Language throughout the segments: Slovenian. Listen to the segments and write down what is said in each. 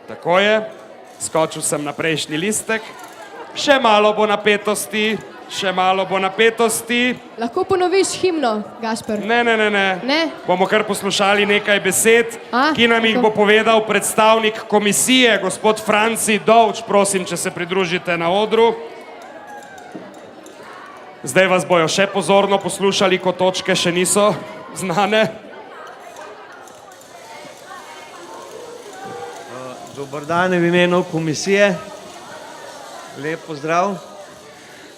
Tako je, skočil sem na prejšnji listek. Še malo bo napetosti, še malo bo napetosti. Lahko ponoviš himno, Gašper? Ne. Ne? Bomo kar poslušali nekaj besed, ki nam jih tako. bo povedal predstavnik komisije, gospod Franci Dovč. Prosim, če se pridružite na odru. Zdaj vas bojo še pozorno poslušali, ko točke še niso znane. Dobar dan v imenu komisije. Lep pozdrav.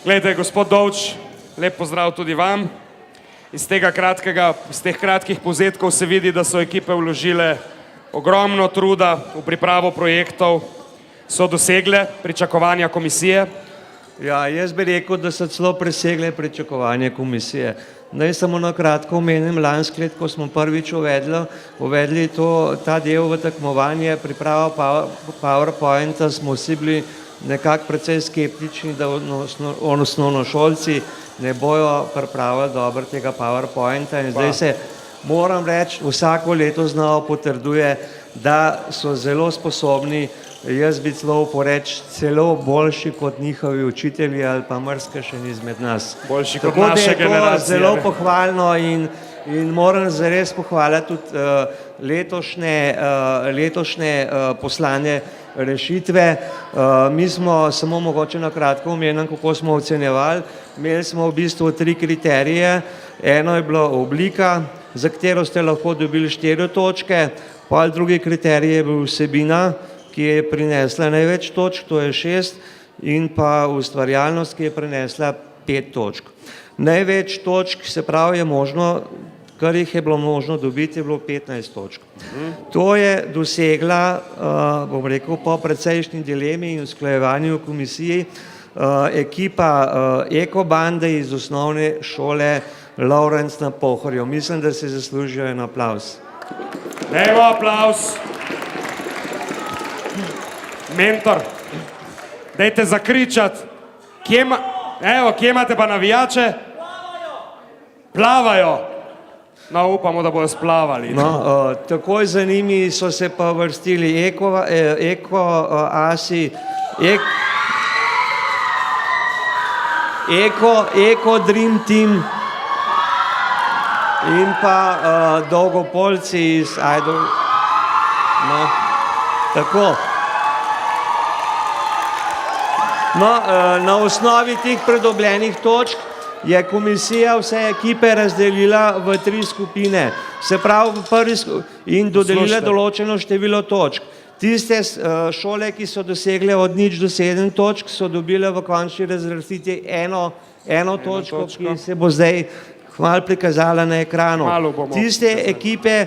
Glejte, gospod Dovč, lep pozdrav tudi vam. Iz teh kratkih povzetkov se vidi, da so ekipe vložile ogromno truda v pripravo projektov, so dosegle pričakovanja komisije. Ja, jaz bi rekel, da so celo presegle pričakovanje komisije. Naj samo na kratko omenim, lansko leto, ko smo prvič uvedli ta del v tekmovanje, priprava PowerPointa, smo vsi bili nekako precej skeptični, da osnovnošolci ne bojo pripravili dobro tega PowerPointa in zdaj se, moram reči, vsako leto znova potrduje, da so zelo sposobni, jaz bi celo boljši kot njihovi učitelji ali pa marsikaj izmed nas. Boljši kot naše generacije. Tako da je to zelo pohvalno in moram zares pohvaliti tudi letošnje poslane rešitve. Mi smo samo mogoče na kratko omenili, kako smo ocenjevali. Imeli smo v bistvu 3 kriterije. Eno je bila oblika, za katero ste lahko dobili 4 točke, pol drugi kriterij je bil vsebina, ki je prinesla največ točk, to je 6, in pa ustvarjalnost, ki je prinesla 5 točk. Največ točk, se pravi, je možno, kar jih je bilo možno dobiti, je bilo 15 točk. To je dosegla, bom rekel, po precejšnji dilemi in usklajevanju v komisiji ekipa Ekobande iz osnovne šole Lovrenc na Pohorju. Mislim, da se zaslužijo en aplavz. Evo aplavz. Mentor, dajte zakričati. Kje imate pa navijače? Plavajo. No, upamo, da bojo splavali. No, takoj za njimi so se pa vrstili Eko Dream Team in pa Dolgopolci iz Ajdov. No, tako. No, na osnovi teh pridobljenih točk je komisija vse ekipe razdelila v 3 skupine. Se pravi, in dodelila določeno število točk. Tiste šole, ki so dosegle od 0 do 7 točk, so dobile v končni razvrstitvi eno točko, ki se bo zdaj kmalu prikazala na ekranu. Tiste ekipe,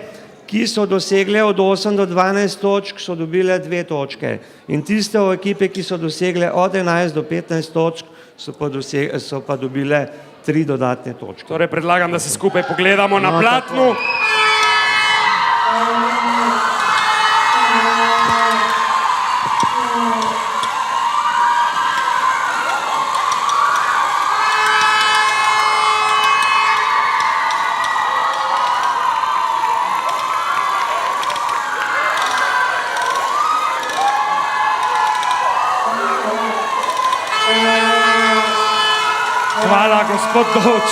ki so dosegle od 8 do 12 točk, so dobile 2 točke. In tiste ekipe, ki so dosegle od 11 do 15 točk, so pa dobile 3 dodatne točke. Torej predlagam, da se skupaj pogledamo na platnu. Hvala, gospod Dovč.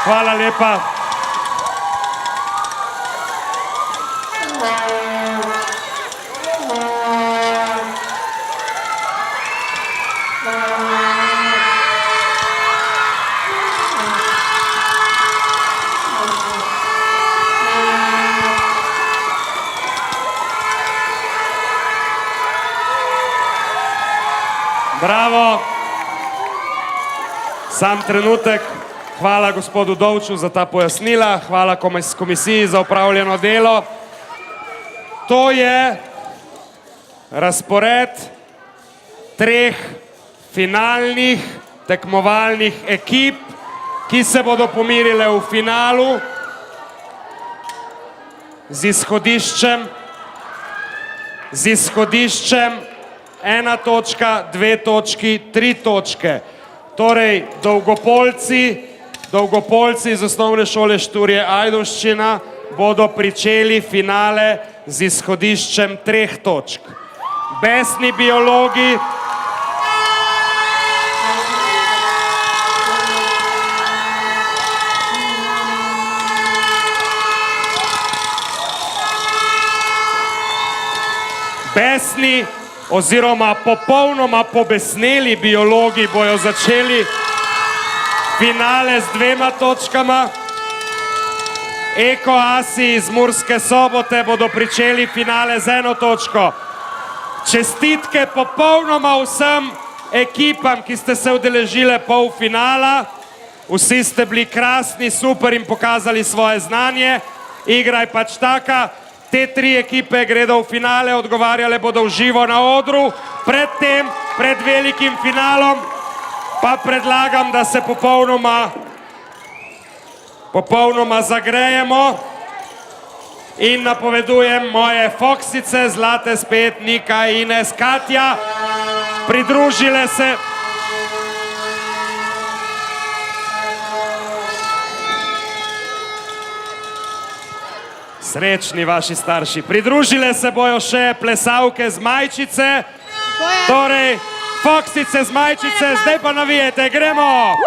Hvala lepa. Bravo. Sam trenutek. Hvala gospodu Dovču za ta pojasnila, hvala komisiji za opravljeno delo. To je razpored 3 finalnih tekmovalnih ekip, ki se bodo pomirile v finalu z izhodiščem 1 točka, 2 točki, 3 točke. Torej, Dolgopolci iz osnovne šole Šturje Ajdovščina bodo pričeli finale z izhodiščem 3 točk. Besni biologi besni oziroma popolnoma pobesneli biologi bojo začeli finale z 2 točkama. Ekoasi iz Murske Sobote bodo pričeli finale z 1 točko. Čestitke popolnoma vsem ekipam, ki ste se udeležile polfinala. Vsi ste bili krasni, super in pokazali svoje znanje. Igra je pač taka. Te 3 ekipe gredo v finale, odgovarjale bodo v živo na odru. Predtem, pred velikim finalom, pa predlagam, da se popolnoma zagrejemo in napovedujem moje Foksice, Zlate spet, Nika, Ines, Katja. Pridružile se srečni vaši starši. Pridružile se bojo še plesavke z Majčice. Torej, Foksice z Majčice, zdaj pa navijete, gremo!